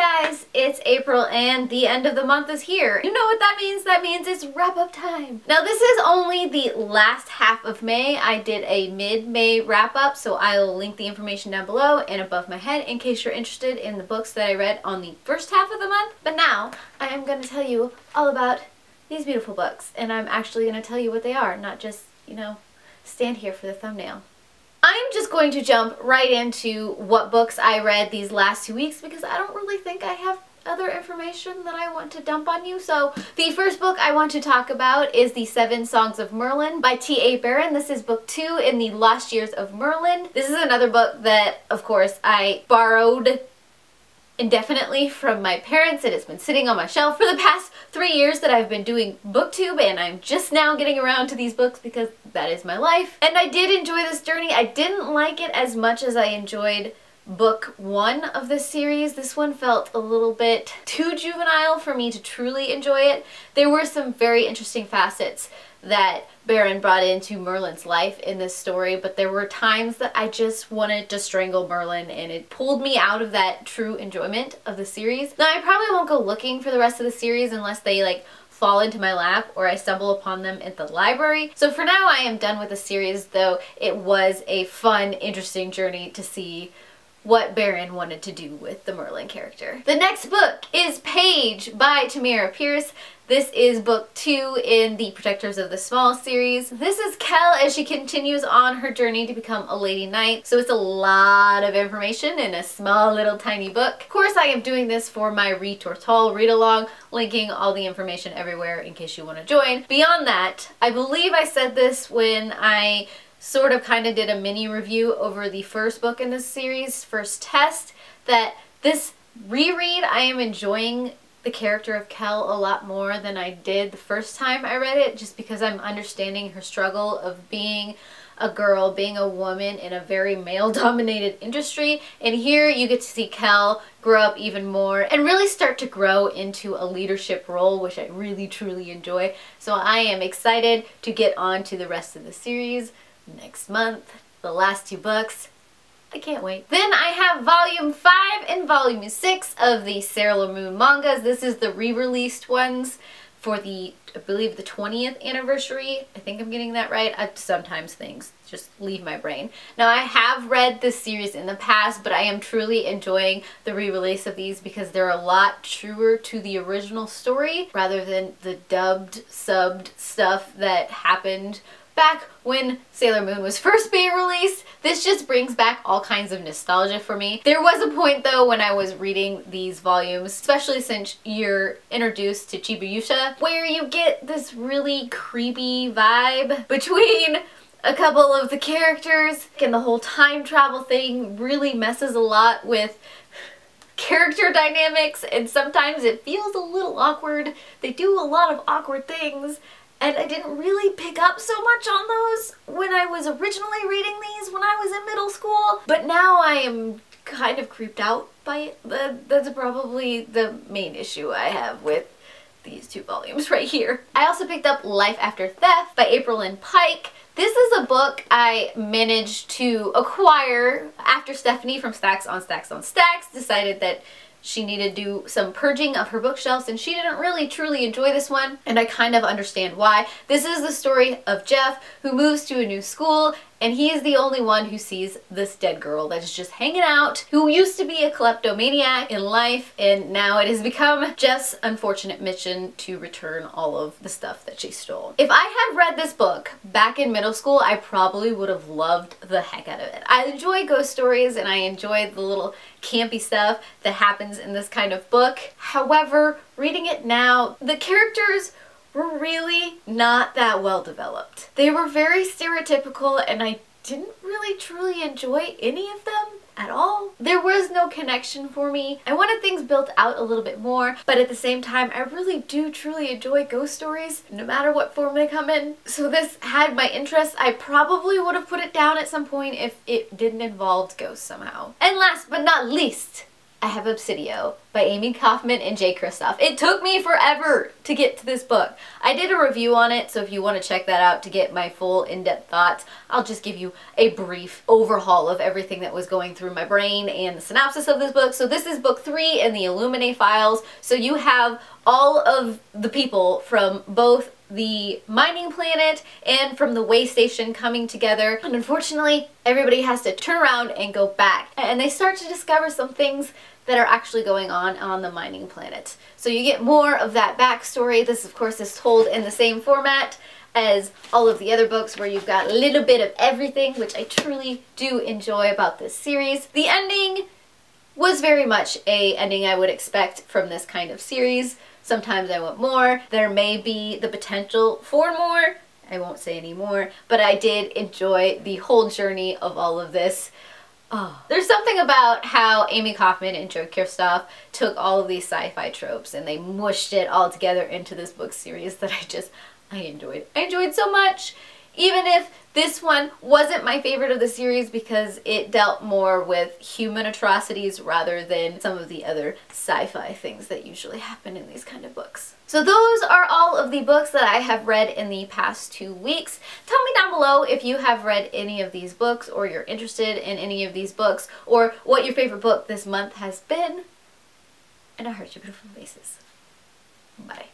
Hi guys, it's April and the end of the month is here. You know what that means? That means it's wrap-up time. Now this is only the last half of May. I did a mid-May wrap-up, so I'll link the information down below and above my head in case you're interested in the books that I read on the first half of the month. But now, I am going to tell you all about these beautiful books, and I'm actually going to tell you what they are, not just, you know, stand here for the thumbnail. I'm just going to jump right into what books I read these last 2 weeks because I don't really think I have other information that I want to dump on you. So the first book I want to talk about is The 7 Songs of Merlin by T.A. Barron. This is book 2 in the Lost Years of Merlin. This is another book that, of course, I borrowed indefinitely from my parents. It has been sitting on my shelf for the past 3 years that I've been doing booktube, and I'm just now getting around to these books because that is my life. And I did enjoy this journey. I didn't like it as much as I enjoyed book 1 of this series. This one felt a little bit too juvenile for me to truly enjoy it. There were some very interesting facets that Barron brought into Merlin's life in this story, but there were times that I just wanted to strangle Merlin, and it pulled me out of that true enjoyment of the series. Now I probably won't go looking for the rest of the series unless they like fall into my lap or I stumble upon them at the library. So for now I am done with the series, though it was a fun, interesting journey to see what Barron wanted to do with the Merlin character. The next book is Paige by Tamora Pierce. This is book 2 in the Protectors of the Small series. This is Kell as she continues on her journey to become a lady knight. So it's a lot of information in a small little tiny book. Of course I am doing this for my Read Tortall read along, linking all the information everywhere in case you want to join. Beyond that, I believe I said this when I sort of kind of did a mini review over the first book in this series, First Test, that this reread I am enjoying the character of Kell a lot more than I did the first time I read it, just because I'm understanding her struggle of being a girl, being a woman in a very male-dominated industry. And here you get to see Kell grow up even more and really start to grow into a leadership role, which I really truly enjoy. So I am excited to get on to the rest of the series next month, the last 2 books. I can't wait. Then I have volume 5 and volume 6 of the Sailor Moon mangas. This is the re-released ones for the, I believe, the 20th anniversary. I think I'm getting that right. Sometimes things just leave my brain. Now I have read this series in the past, but I am truly enjoying the re-release of these because they're a lot truer to the original story rather than the dubbed, subbed stuff that happened back when Sailor Moon was first being released. This just brings back all kinds of nostalgia for me. There was a point though when I was reading these volumes, especially since you're introduced to Chibayusha, where you get this really creepy vibe between a couple of the characters, and the whole time travel thing really messes a lot with character dynamics, and sometimes it feels a little awkward. They do a lot of awkward things, and I didn't really pick up so much on those when I was originally reading these when I was in middle school. But now I am kind of creeped out by it. That's probably the main issue I have with these 2 volumes right here. I also picked up Life After Theft by Aprilynne Pike. This is a book I managed to acquire after Stephanie from Stacks on Stacks on Stacks decided that she needed to do some purging of her bookshelves, and she didn't really truly enjoy this one, and I kind of understand why. This is the story of Jeff, who moves to a new school, and he is the only one who sees this dead girl that's just hanging out, who used to be a kleptomaniac in life, and now it has become Jeff's unfortunate mission to return all of the stuff that she stole. If I had read this book back in middle school, I probably would have loved the heck out of it. I enjoy ghost stories, and I enjoy the little campy stuff that happens in this kind of book. However, reading it now, the characters were really not that well developed. They were very stereotypical, and I didn't really truly enjoy any of them at all. There was no connection for me. I wanted things built out a little bit more, but at the same time, I really do truly enjoy ghost stories, no matter what form they come in. So this had my interest. I probably would have put it down at some point if it didn't involve ghosts somehow. And last but not least, I have Obsidio by Amie Kaufman and Kristoff. It took me forever to get to this book. I did a review on it, so if you want to check that out to get my full in-depth thoughts, I'll just give you a brief overhaul of everything that was going through my brain and the synopsis of this book. So this is book 3 in the Illuminae files. So you have all of the people from both the mining planet and from the way station coming together, and unfortunately everybody has to turn around and go back, and they start to discover some things that are actually going on the mining planet. So you get more of that backstory. This of course is told in the same format as all of the other books, where you've got a little bit of everything, which I truly do enjoy about this series. The ending was very much a ending I would expect from this kind of series. Sometimes I want more. There may be the potential for more. I won't say any more, but I did enjoy the whole journey of all of this. Oh. There's something about how Amie Kaufman and Kristoff took all of these sci-fi tropes and they mushed it all together into this book series that I enjoyed. I enjoyed so much. Even if this one wasn't my favorite of the series because it dealt more with human atrocities rather than some of the other sci-fi things that usually happen in these kind of books. So those are all of the books that I have read in the past 2 weeks. Tell me down below if you have read any of these books, or you're interested in any of these books, or what your favorite book this month has been. And I heart your beautiful faces. Bye.